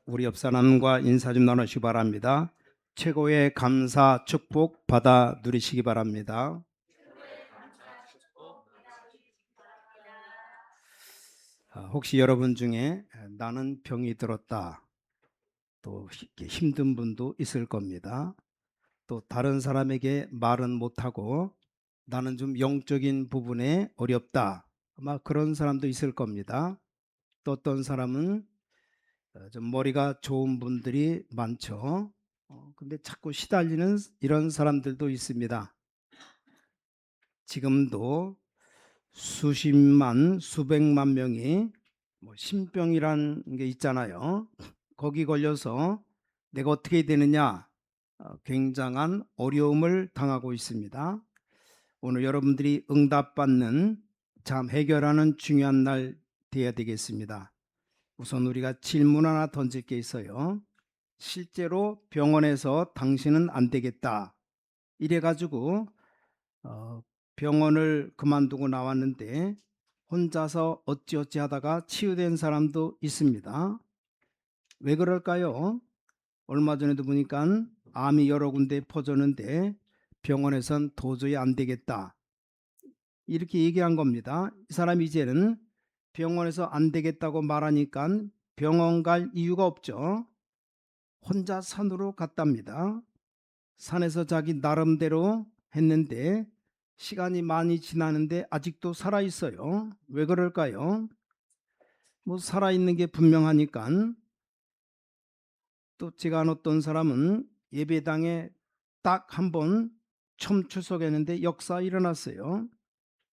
우리 옆 사람과 인사 좀 나누시기 바랍니다. 최고의 감사, 축복 받아 누리시기 바랍니다. 혹시 여러분 중에 나는 병이 들었다, 또 이렇게 힘든 분도 있을 겁니다. 또 다른 사람에게 말은 못하고 나는 좀 영적인 부분에 어렵다, 아마 그런 사람도 있을 겁니다. 또 어떤 사람은 좀 머리가 좋은 분들이 많죠. 근데 자꾸 시달리는 이런 사람들도 있습니다. 지금도 수십만, 수백만 명이 신병이란 게 있잖아요. 거기 걸려서 내가 어떻게 되느냐, 굉장한 어려움을 당하고 있습니다. 오늘 여러분들이 응답받는, 참 해결하는 중요한 날 되어야 되겠습니다. 우선 우리가 질문 하나 던질 게 있어요. 실제로 병원에서 당신은 안 되겠다, 이래가지고 병원을 그만두고 나왔는데 혼자서 어찌어찌 하다가 치유된 사람도 있습니다. 왜 그럴까요? 얼마 전에도 보니까 암이 여러 군데 퍼졌는데 병원에선 도저히 안 되겠다, 이렇게 얘기한 겁니다. 이 사람이 이제는 병원에서 안 되겠다고 말하니까 병원 갈 이유가 없죠. 혼자 산으로 갔답니다. 산에서 자기 나름대로 했는데 시간이 많이 지나는데 아직도 살아 있어요. 왜 그럴까요? 살아 있는 게 분명하니까. 또 제가 아는 어떤 사람은 예배당에 딱 한 번 처음 출석했는데 역사 일어났어요.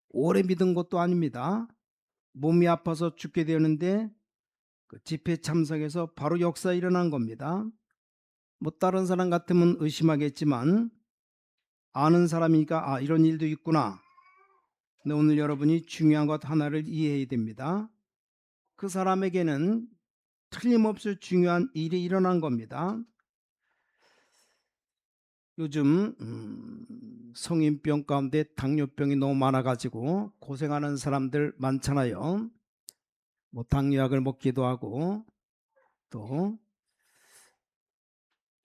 오래 믿은 것도 아닙니다. 몸이 아파서 죽게 되었는데 그 집회 참석해서 바로 역사 일어난 겁니다. 다른 사람 같으면 의심하겠지만 아는 사람이니까 이런 일도 있구나. 근데 오늘 여러분이 중요한 것 하나를 이해해야 됩니다. 그 사람에게는 틀림없이 중요한 일이 일어난 겁니다. 요즘 성인병 가운데 당뇨병이 너무 많아가지고 고생하는 사람들 많잖아요. 당뇨약을 먹기도 하고, 또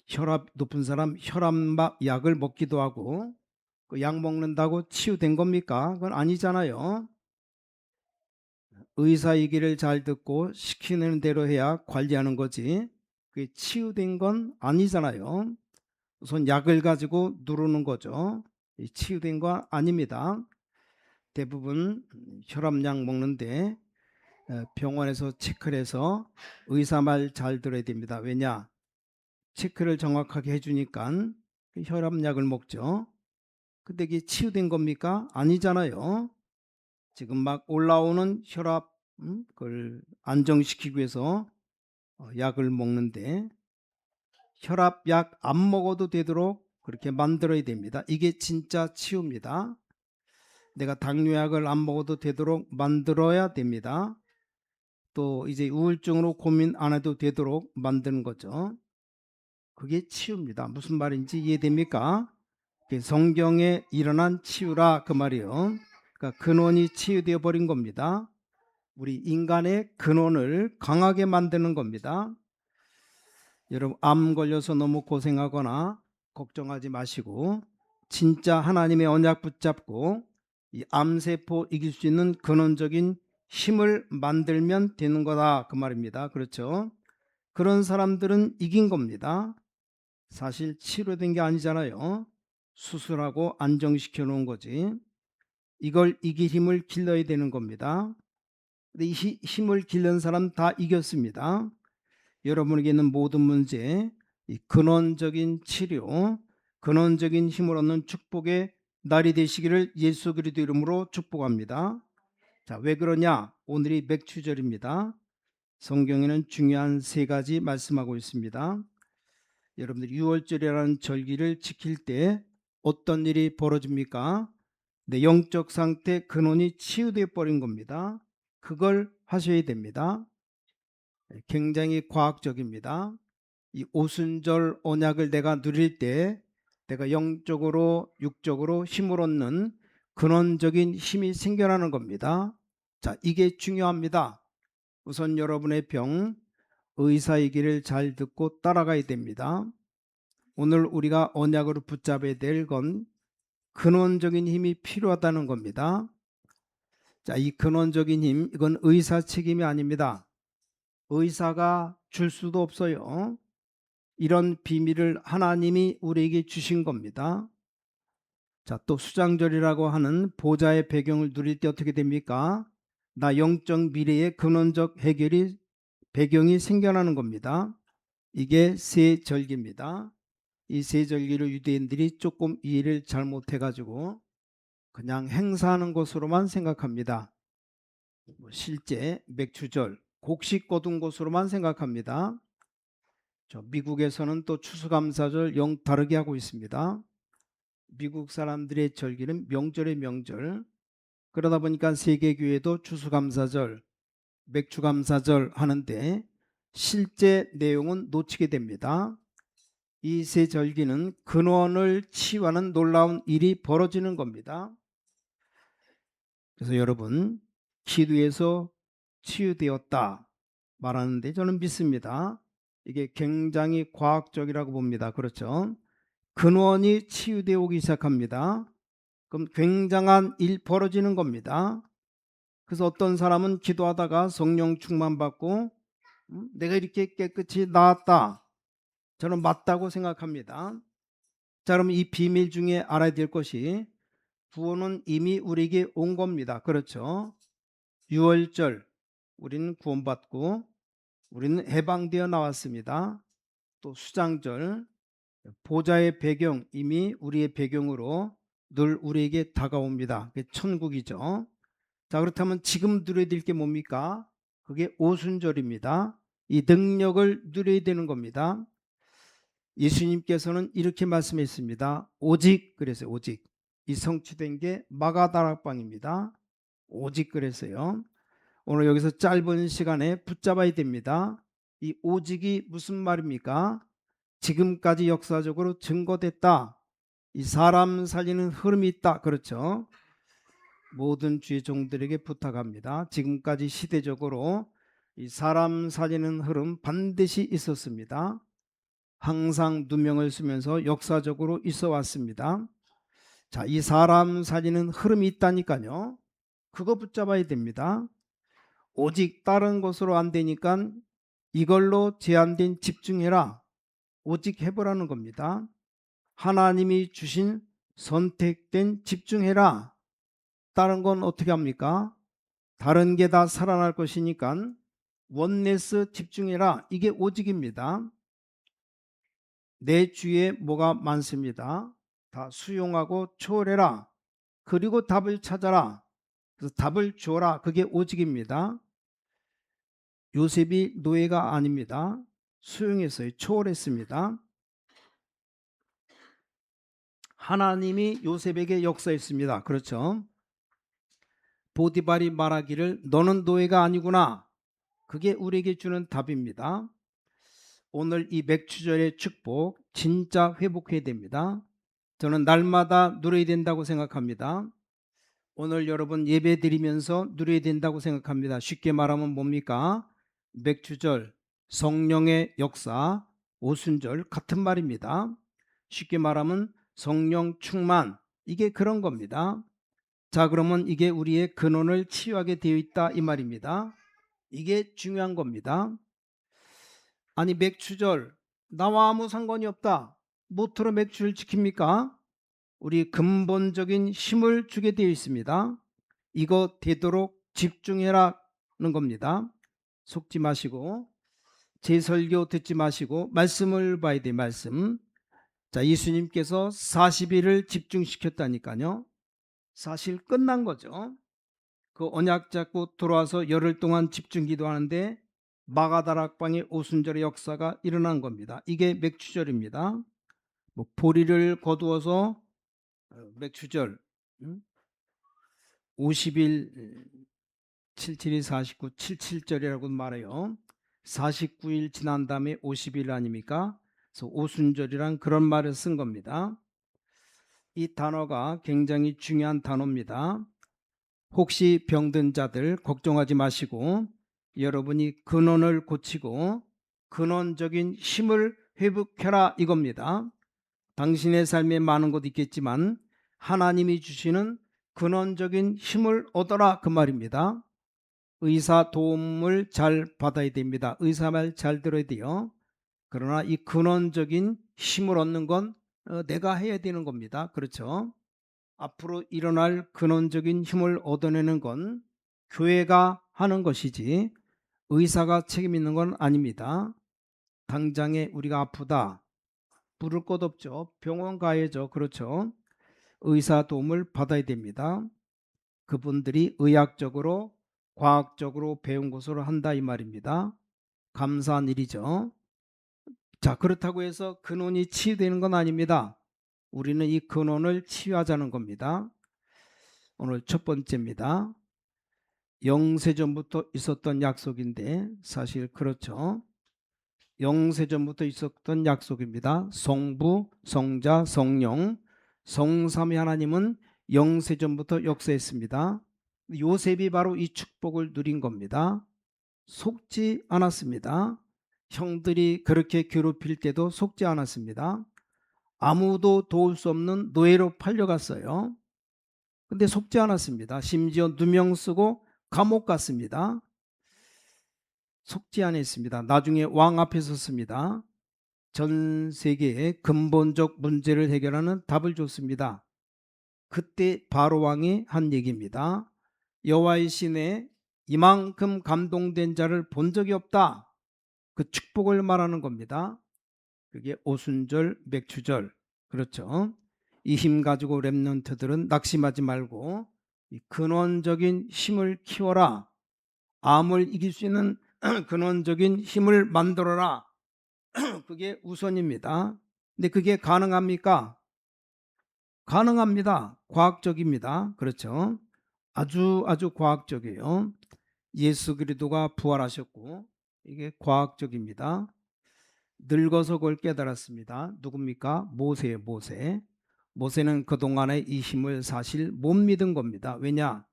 혈압 높은 사람 혈압 약을 먹기도 하고, 그 약 먹는다고 치유된 겁니까? 그건 아니잖아요. 의사 얘기를 잘 듣고 시키는 대로 해야 관리하는 거지, 그게 치유된 건 아니잖아요. 우선 약을 가지고 누르는 거죠. 치유된 거 아닙니다. 대부분 혈압약 먹는데 병원에서 체크를 해서 의사 말 잘 들어야 됩니다. 왜냐? 체크를 정확하게 해주니까 혈압약을 먹죠. 근데 이게 치유된 겁니까? 아니잖아요. 지금 막 올라오는 혈압, 그걸 안정시키기 위해서 약을 먹는데 혈압약 안 먹어도 되도록 그렇게 만들어야 됩니다. 이게 진짜 치유입니다. 내가 당뇨약을 안 먹어도 되도록 만들어야 됩니다. 또 이제 우울증으로 고민 안 해도 되도록 만드는 거죠. 그게 치유입니다. 무슨 말인지 이해됩니까? 성경에 일어난 치유라 그 말이에요. 그러니까 근원이 치유되어 버린 겁니다. 우리 인간의 근원을 강하게 만드는 겁니다. 여러분, 암 걸려서 너무 고생하거나 걱정하지 마시고 진짜 하나님의 언약 붙잡고 이 암세포 이길 수 있는 근원적인 힘을 만들면 되는 거다, 그 말입니다. 그렇죠? 그런 사람들은 이긴 겁니다. 사실 치료된 게 아니잖아요. 수술하고 안정시켜 놓은 거지. 이걸 이길 힘을 길러야 되는 겁니다. 근데 이 힘을 길른 사람 다 이겼습니다. 여러분에게 있는 모든 문제, 이 근원적인 치료, 근원적인 힘을 얻는 축복의 날이 되시기를 예수 그리스도 이름으로 축복합니다. 자, 왜 그러냐? 오늘이 맥추절입니다. 성경에는 중요한 세 가지 말씀하고 있습니다. 여러분들 6월절이라는 절기를 지킬 때 어떤 일이 벌어집니까? 내 영적 상태 근원이 치유되어 버린 겁니다. 그걸 하셔야 됩니다. 굉장히 과학적입니다. 이 오순절 언약을 내가 누릴 때 내가 영적으로 육적으로 힘을 얻는 근원적인 힘이 생겨나는 겁니다. 자, 이게 중요합니다. 우선 여러분의 병, 의사의 길을 잘 듣고 따라가야 됩니다. 오늘 우리가 언약으로 붙잡아야 될 건 근원적인 힘이 필요하다는 겁니다. 자, 이 근원적인 힘, 이건 의사 책임이 아닙니다. 의사가 줄 수도 없어요. 이런 비밀을 하나님이 우리에게 주신 겁니다. 자, 또 수장절이라고 하는 보좌의 배경을 누릴 때 어떻게 됩니까? 나 영적 미래의 근원적 해결이 배경이 생겨나는 겁니다. 이게 세절기입니다. 이 세절기를 유대인들이 조금 이해를 잘못해가지고 그냥 행사하는 것으로만 생각합니다. 실제 맥추절, 곡식 거둔 것으로만 생각합니다. 미국에서는 또 추수감사절 영 다르게 하고 있습니다. 미국 사람들의 절기는 명절의 명절. 그러다 보니까 세계교회도 추수감사절, 맥주감사절 하는데 실제 내용은 놓치게 됩니다. 이 세 절기는 근원을 치유하는 놀라운 일이 벌어지는 겁니다. 그래서 여러분, 기도에서 치유되었다 말하는데 저는 믿습니다. 이게 굉장히 과학적이라고 봅니다. 그렇죠? 근원이 치유되어 오기 시작합니다. 그럼 굉장한 일 벌어지는 겁니다. 그래서 어떤 사람은 기도하다가 성령 충만받고 내가 이렇게 깨끗이 나았다. 저는 맞다고 생각합니다. 자, 그럼 이 비밀 중에 알아야 될 것이 구원은 이미 우리에게 온 겁니다. 그렇죠? 유월절 우리는 구원받고 우리는 해방되어 나왔습니다. 또 수장절 보좌의 배경 이미 우리의 배경으로 늘 우리에게 다가옵니다. 그게 천국이죠. 자, 그렇다면 지금 누려야 될 게 뭡니까? 그게 오순절입니다. 이 능력을 누려야 되는 겁니다. 예수님께서는 이렇게 말씀했습니다. 오직 그랬어요. 오직 이 성취된 게 마가다락방입니다. 오직 그랬어요. 오늘 여기서 짧은 시간에 붙잡아야 됩니다. 이 오직이 무슨 말입니까? 지금까지 역사적으로 증거됐다. 이 사람 살리는 흐름이 있다. 그렇죠? 모든 주의 종들에게 부탁합니다. 지금까지 시대적으로 이 사람 살리는 흐름 반드시 있었습니다. 항상 누명을 쓰면서 역사적으로 있어 왔습니다. 자, 이 사람 살리는 흐름이 있다니까요. 그거 붙잡아야 됩니다. 오직 다른 것으로 안 되니까 이걸로 제한된 집중해라. 오직 해보라는 겁니다. 하나님이 주신 선택된 집중해라. 다른 건 어떻게 합니까? 다른 게 다 살아날 것이니까 원네스 집중해라. 이게 오직입니다. 내 주위에 뭐가 많습니다. 다 수용하고 초월해라. 그리고 답을 찾아라. 그래서 답을 주어라. 그게 오직입니다. 요셉이 노예가 아닙니다. 수용했어요. 초월했습니다. 하나님이 요셉에게 역사했습니다. 그렇죠? 보디발이 말하기를 너는 노예가 아니구나. 그게 우리에게 주는 답입니다. 오늘 이 맥추절의 축복 진짜 회복해야 됩니다. 저는 날마다 누려야 된다고 생각합니다. 오늘 여러분 예배 드리면서 누려야 된다고 생각합니다. 쉽게 말하면 뭡니까? 맥추절, 성령의 역사, 오순절 같은 말입니다. 쉽게 말하면 성령 충만, 이게 그런 겁니다. 자, 그러면 이게 우리의 근원을 치유하게 되어 있다 이 말입니다. 이게 중요한 겁니다. 아니 맥추절 나와 아무 상관이 없다. 모토로 맥추를 지킵니까? 우리 근본적인 힘을 주게 되어 있습니다. 이거 되도록 집중해라는 겁니다. 속지 마시고 제 설교 듣지 마시고 말씀을 봐야 돼. 말씀. 자, 예수님께서 40일을 집중시켰다니까요. 사실 끝난 거죠. 그 언약 잡고 돌아와서 열흘 동안 집중 기도하는데 마가다락방의 오순절의 역사가 일어난 겁니다. 이게 맥추절입니다. 뭐 보리를 거두어서 맥추절 50일 77이 49 77절이라고 말해요. 49일 지난 다음에 50일 아닙니까? 그래서 오순절이란 그런 말을 쓴 겁니다. 이 단어가 굉장히 중요한 단어입니다. 혹시 병든 자들 걱정하지 마시고 여러분이 근원을 고치고 근원적인 힘을 회복해라 이겁니다. 당신의 삶에 많은 것 있겠지만 하나님이 주시는 근원적인 힘을 얻어라 그 말입니다. 의사 도움을 잘 받아야 됩니다. 의사 말 잘 들어야 돼요. 그러나 이 근원적인 힘을 얻는 건 내가 해야 되는 겁니다. 그렇죠? 앞으로 일어날 근원적인 힘을 얻어내는 건 교회가 하는 것이지 의사가 책임 있는 건 아닙니다. 당장에 우리가 아프다. 부를 것 없죠. 병원 가야죠. 그렇죠? 의사 도움을 받아야 됩니다. 그분들이 의학적으로 과학적으로 배운 것으로 한다 이 말입니다. 감사한 일이죠. 자, 그렇다고 해서 근원이 치유되는 건 아닙니다. 우리는 이 근원을 치유하자는 겁니다. 오늘 첫 번째입니다. 영세전부터 있었던 약속인데 사실 그렇죠. 영세전부터 있었던 약속입니다. 성부, 성자, 성령, 성삼위 하나님은 영세전부터 역사했습니다. 요셉이 바로 이 축복을 누린 겁니다. 속지 않았습니다. 형들이 그렇게 괴롭힐 때도 속지 않았습니다. 아무도 도울 수 없는 노예로 팔려갔어요. 근데 속지 않았습니다. 심지어 누명 쓰고 감옥 갔습니다. 속지 않았습니다. 나중에 왕 앞에 섰습니다. 전 세계의 근본적 문제를 해결하는 답을 줬습니다. 그때 바로 왕이 한 얘기입니다. 여호와의 신에 이만큼 감동된 자를 본 적이 없다. 그 축복을 말하는 겁니다. 그게 오순절, 맥추절. 그렇죠. 이 힘 가지고 렘넌트들은 낙심하지 말고 이 근원적인 힘을 키워라. 암을 이길 수 있는 근원적인 힘을 만들어라. 그게 우선입니다. 근데 그게 가능합니까? 가능합니다. 과학적입니다. 그렇죠. 아주 과학적이에요. 예수 그리스도가 부활하셨고 이게 과학적입니다. 늙어서 그걸 깨달았습니다. 누굽니까? 모세예요. 모세. 모세는 그동안에 이 힘을 사실 못 믿은 겁니다. 왜냐?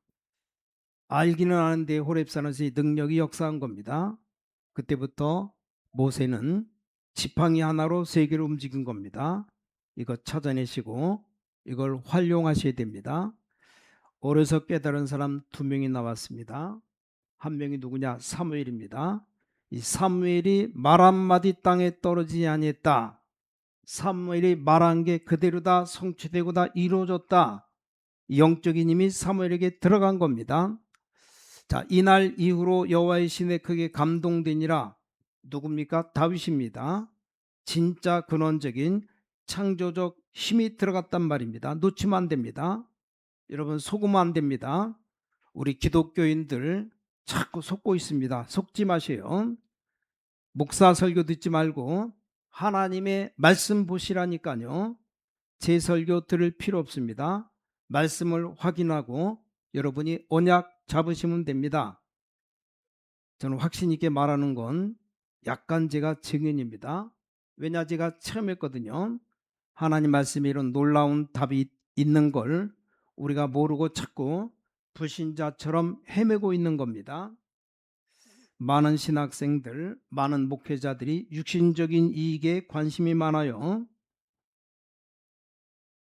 알기는 아는데 호렙산에서 이 능력이 역사한 겁니다. 그때부터 모세는 지팡이 하나로 세계를 움직인 겁니다. 이거 찾아내시고 이걸 활용하셔야 됩니다. 어려서 깨달은 사람 두 명이 나왔습니다. 한 명이 누구냐? 사무엘입니다. 이 사무엘이 말 한마디 땅에 떨어지지 아니했다. 사무엘이 말한 게 그대로 다 성취되고 다 이루어졌다. 영적인 힘이 사무엘에게 들어간 겁니다. 자, 이날 이후로 여호와의 신에 크게 감동되니라. 누굽니까? 다윗입니다. 진짜 근원적인 창조적 힘이 들어갔단 말입니다. 놓치면 안 됩니다. 여러분 속으면 안 됩니다. 우리 기독교인들 자꾸 속고 있습니다. 속지 마세요. 목사 설교 듣지 말고 하나님의 말씀 보시라니까요. 제 설교 들을 필요 없습니다. 말씀을 확인하고 여러분이 언약 잡으시면 됩니다. 저는 확신 있게 말하는 건 약간 제가 증인입니다. 왜냐 제가 체험했거든요. 하나님 말씀에 이런 놀라운 답이 있는 걸 우리가 모르고 자꾸 불신자처럼 헤매고 있는 겁니다. 많은 신학생들, 많은 목회자들이 육신적인 이익에 관심이 많아요.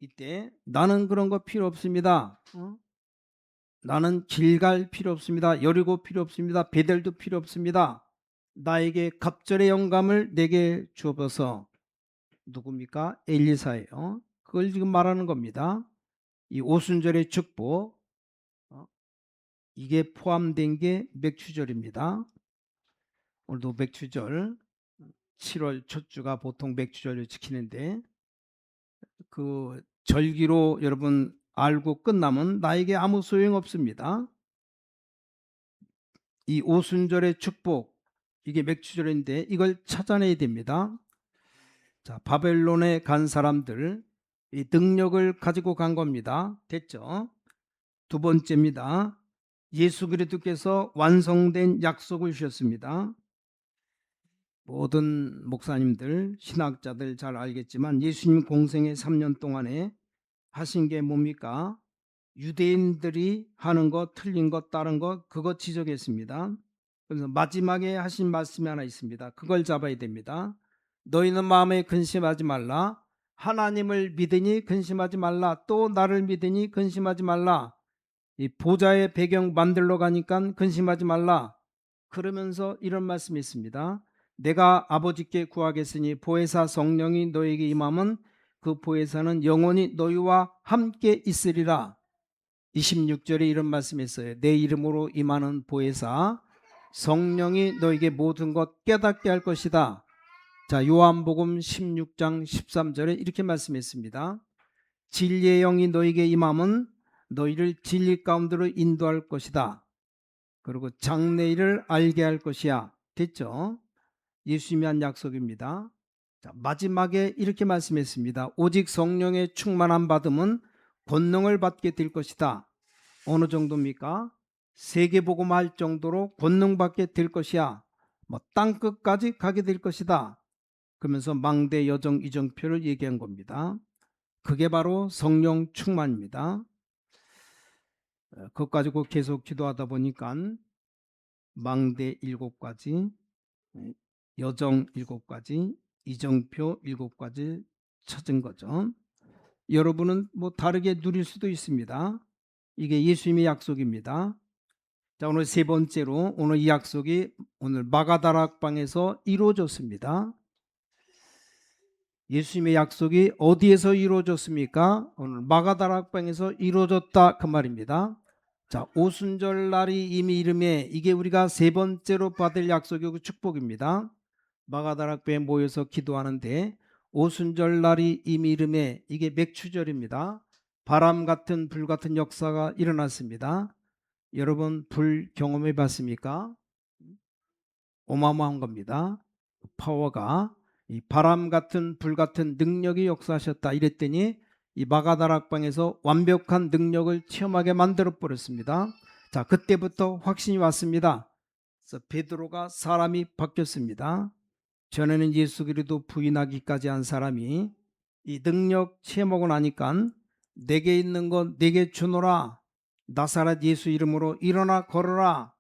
이때 나는 그런 거 필요 없습니다. 나는 길 갈 필요 없습니다. 여리고 필요 없습니다. 베델도 필요 없습니다. 나에게 갑절의 영감을 내게 주어서 누굽니까? 엘리사예요. 그걸 지금 말하는 겁니다. 이 오순절의 축복 이게 포함된 게 맥추절입니다. 오늘도 맥추절 7월 첫 주가 보통 맥추절을 지키는데 그 절기로 여러분 알고 끝나면 나에게 아무 소용 없습니다. 이 오순절의 축복 이게 맥추절인데 이걸 찾아내야 됩니다. 자, 바벨론에 간 사람들 이 능력을 가지고 간 겁니다. 됐죠? 두 번째입니다. 예수 그리스도께서 완성된 약속을 주셨습니다. 모든 목사님들, 신학자들 잘 알겠지만 예수님 공생의 3년 동안에 하신 게 뭡니까? 유대인들이 하는 것, 틀린 것, 다른 것 그거 지적했습니다. 그래서 마지막에 하신 말씀이 하나 있습니다. 그걸 잡아야 됩니다. 너희는 마음에 근심하지 말라. 하나님을 믿으니 근심하지 말라. 또 나를 믿으니 근심하지 말라. 이 보좌의 배경 만들러 가니까 근심하지 말라. 그러면서 이런 말씀이 있습니다. 내가 아버지께 구하겠으니 보혜사 성령이 너에게 임함은 그 보혜사는 영원히 너희와 함께 있으리라. 26절에 이런 말씀이 있어요. 내 이름으로 임하는 보혜사 성령이 너에게 모든 것 깨닫게 할 것이다. 자, 요한복음 16장 13절에 이렇게 말씀했습니다. 진리의 영이 너에게 임함은 너희를 진리 가운데로 인도할 것이다. 그리고 장래일을 알게 할 것이야. 됐죠? 예수님이 한 약속입니다. 자, 마지막에 이렇게 말씀했습니다. 오직 성령의 충만함 받음은 권능을 받게 될 것이다. 어느 정도입니까? 세계복음할 정도로 권능 받게 될 것이야. 뭐 땅끝까지 가게 될 것이다. 그러면서 망대 여정 이정표를 얘기한 겁니다. 그게 바로 성령 충만입니다. 그것 가지고 계속 기도하다 보니까 망대 7가지, 여정 7가지, 이정표 7가지 찾은 거죠. 여러분은 뭐 다르게 누릴 수도 있습니다. 이게 예수님의 약속입니다. 자, 오늘 세 번째로 오늘 이 약속이 오늘 마가다락방에서 이루어졌습니다. 예수님의 약속이 어디에서 이루어졌습니까? 오늘 마가다락방에서 이루어졌다 그 말입니다. 자, 오순절 날이 이미 이름에 이게 우리가 세 번째로 받을 약속이고 축복입니다. 마가다락방에 모여서 기도하는데 오순절 날이 이미 이름에 이게 맥추절입니다. 바람 같은 불 같은 역사가 일어났습니다. 여러분 불 경험해 봤습니까? 어마어마한 겁니다. 파워가 이 바람 같은 불 같은 능력이 역사하셨다 이랬더니 이 마가다락방에서 완벽한 능력을 체험하게 만들어 버렸습니다. 자, 그때부터 확신이 왔습니다. 그래서 베드로가 사람이 바뀌었습니다. 전에는 예수 그리스도 부인하기까지 한 사람이 이 능력 체험하고 나니까 내게 있는 것 내게 주노라. 나사렛 예수 이름으로 일어나 걸어라.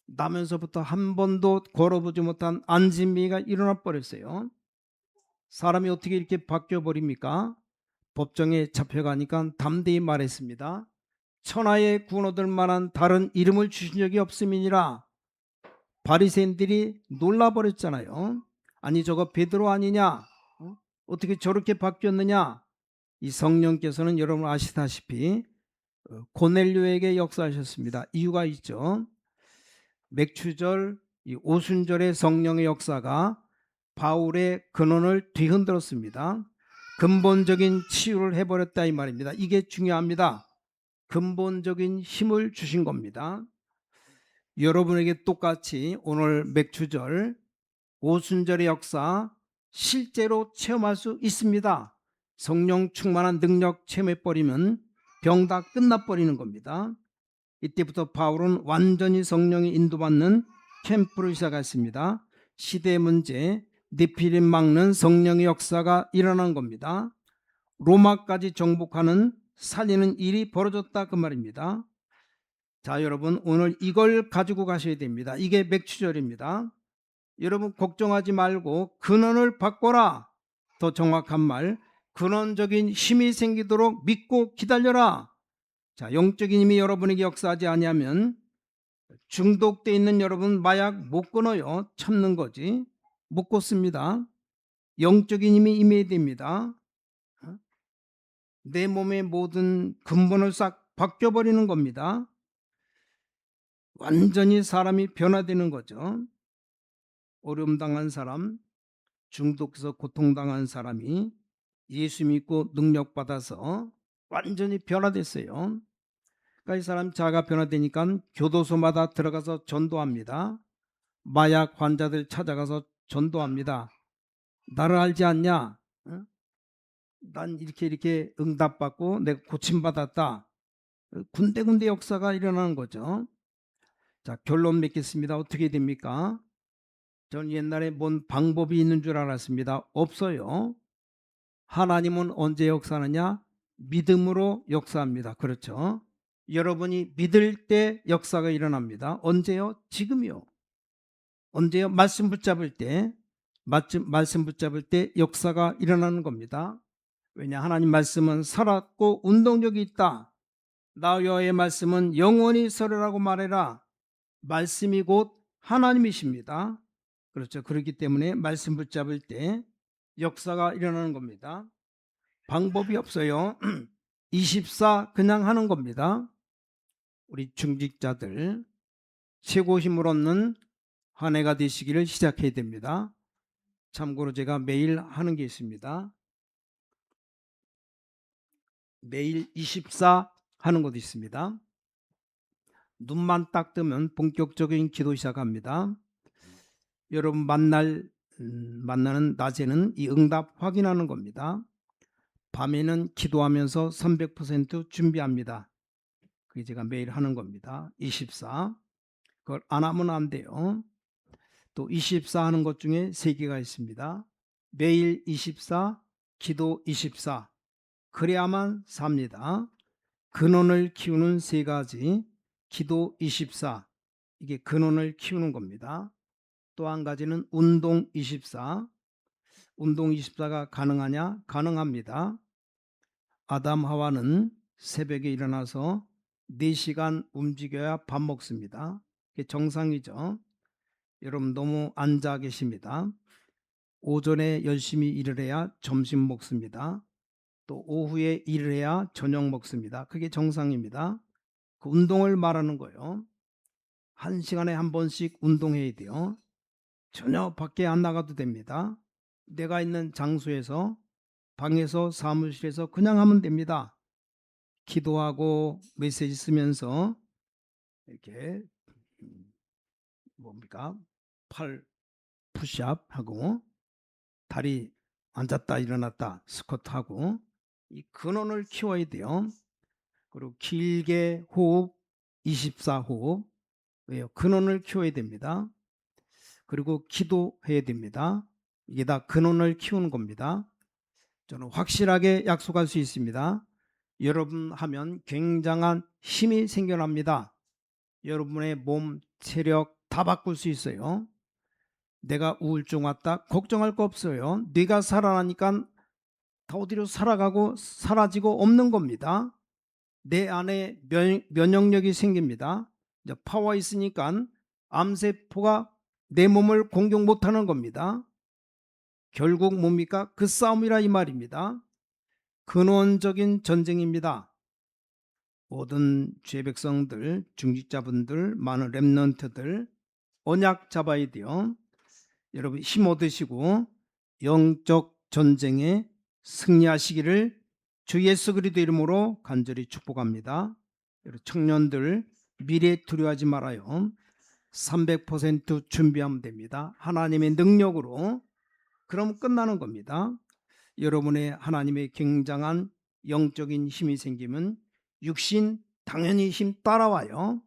나면서부터 한 번도 걸어보지 못한 안진미가 일어나 버렸어요. 사람이 어떻게 이렇게 바뀌어 버립니까? 법정에 잡혀가니까 담대히 말했습니다. 천하에 구원 얻을 만한 다른 이름을 주신 적이 없음이니라. 바리새인들이 놀라버렸잖아요. 아니 저거 베드로 아니냐? 어떻게 저렇게 바뀌었느냐? 이 성령께서는 여러분 아시다시피 고넬료에게 역사하셨습니다. 이유가 있죠. 맥추절, 이 오순절의 성령의 역사가 바울의 근원을 뒤흔들었습니다. 근본적인 치유를 해버렸다 이 말입니다. 이게 중요합니다. 근본적인 힘을 주신 겁니다. 여러분에게 똑같이 오늘 맥추절, 오순절의 역사 실제로 체험할 수 있습니다. 성령 충만한 능력 체험해버리면 병 다 끝나버리는 겁니다. 이때부터 바울은 완전히 성령이 인도받는 캠프를 시작했습니다. 시대의 문제, 네피림 막는 성령의 역사가 일어난 겁니다. 로마까지 정복하는 살리는 일이 벌어졌다 그 말입니다. 자, 여러분 오늘 이걸 가지고 가셔야 됩니다. 이게 맥추절입니다. 여러분 걱정하지 말고 근원을 바꿔라. 더 정확한 말, 근원적인 힘이 생기도록 믿고 기다려라. 자, 영적인 힘이 여러분에게 역사하지 아니하면 중독돼 있는 여러분 마약 못 끊어요. 참는 거지. 못 끊습니다. 영적인 힘이 임해야 됩니다. 내 몸의 모든 근본을 싹 바뀌어버리는 겁니다. 완전히 사람이 변화되는 거죠. 어려움 당한 사람, 중독에서 고통당한 사람이 예수 믿고 능력받아서 완전히 변화됐어요. 그러니까 이 사람 자가 변화되니까 교도소마다 들어가서 전도합니다. 마약 환자들 찾아가서 전도합니다. 나를 알지 않냐? 어? 난 이렇게 응답받고 내가 고침받았다. 군데군데 역사가 일어나는 거죠. 자, 결론 맺겠습니다. 어떻게 됩니까? 전 옛날에 뭔 방법이 있는 줄 알았습니다. 없어요. 하나님은 언제 역사하느냐? 믿음으로 역사합니다. 그렇죠? 여러분이 믿을 때 역사가 일어납니다. 언제요? 지금이요. 언제요? 말씀 붙잡을 때, 말씀 붙잡을 때 역사가 일어나는 겁니다. 왜냐? 하나님 말씀은 살았고 운동력이 있다. 나 여호와의 말씀은 영원히 서리라고 말해라. 말씀이 곧 하나님이십니다. 그렇죠. 그렇기 때문에 말씀 붙잡을 때 역사가 일어나는 겁니다. 방법이 없어요. 24 그냥 하는 겁니다. 우리 중직자들 최고 힘을 얻는 한 해가 되시기를 시작해야 됩니다. 참고로 제가 매일 하는 게 있습니다. 매일 24 하는 것도 있습니다. 눈만 딱 뜨면 본격적인 기도 시작합니다. 여러분 만나는 낮에는 이 응답 확인하는 겁니다. 밤에는 기도하면서 300% 준비합니다. 그게 제가 매일 하는 겁니다. 24. 그걸 안 하면 안 돼요. 또 24 하는 것 중에 3개가 있습니다. 매일 24, 기도 24. 그래야만 삽니다. 근원을 키우는 3가지, 기도 24. 이게 근원을 키우는 겁니다. 또 한 가지는 운동 24. 운동 24가 가능하냐? 가능합니다. 아담 하와는 새벽에 일어나서 4시간 움직여야 밥 먹습니다. 이게 정상이죠. 여러분 너무 앉아 계십니다. 오전에 열심히 일을 해야 점심 먹습니다. 또 오후에 일을 해야 저녁 먹습니다. 그게 정상입니다. 그 운동을 말하는 거예요. 1시간에 한 번씩 운동해야 돼요. 전혀 밖에 안 나가도 됩니다. 내가 있는 장소에서, 방에서, 사무실에서 그냥 하면 됩니다. 기도하고 메시지 쓰면서 이렇게 뭡니까? 팔 푸시업 하고 다리 앉았다 일어났다 스쿼트하고 이 근원을 키워야 돼요. 그리고 길게 호흡 24호흡. 왜요? 근원을 키워야 됩니다. 그리고 기도해야 됩니다. 이게 다 근원을 키우는 겁니다. 저는 확실하게 약속할 수 있습니다. 여러분 하면 굉장한 힘이 생겨납니다. 여러분의 몸, 체력 다 바꿀 수 있어요. 내가 우울증 왔다 걱정할 거 없어요. 네가 살아나니까 다 어디로 살아가고 사라지고 없는 겁니다. 내 안에 면역력이 생깁니다. 이제 파워 있으니까 암세포가 내 몸을 공격 못하는 겁니다. 결국 뭡니까? 그 싸움이라 이 말입니다. 근원적인 전쟁입니다. 모든 죄 백성들, 중직자분들, 많은 렘넌트들 언약 잡아야 돼요. 여러분 힘 얻으시고 영적 전쟁에 승리하시기를 주 예수 그리스도 이름으로 간절히 축복합니다. 여러분 청년들 미래 두려워하지 말아요. 300% 준비하면 됩니다. 하나님의 능력으로. 그럼 끝나는 겁니다. 여러분의 하나님의 굉장한 영적인 힘이 생기면 육신 당연히 힘 따라와요.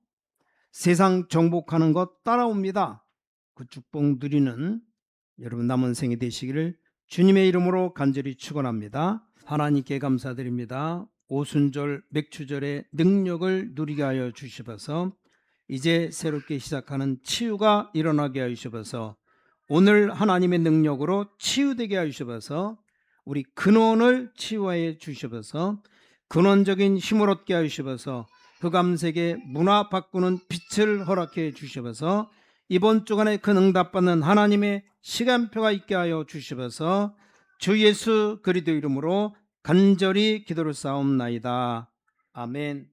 세상 정복하는 것 따라옵니다. 그 축복 누리는 여러분 남은 생이 되시기를 주님의 이름으로 간절히 축원합니다. 하나님께 감사드립니다. 오순절 맥추절의 능력을 누리게 하여 주시어서 이제 새롭게 시작하는 치유가 일어나게 하여 주시어서 오늘 하나님의 능력으로 치유되게 하여 주시어서 우리 근원을 치유하여 주시어서 근원적인 힘을 얻게 하여 주시어서 흑암세계 문화 바꾸는 빛을 허락해 주시어서 이번 주간에 그 응답받는 하나님의 시간표가 있게 하여 주시어서 주 예수 그리스도 이름으로 간절히 기도를 쌓옵나이다. 아멘.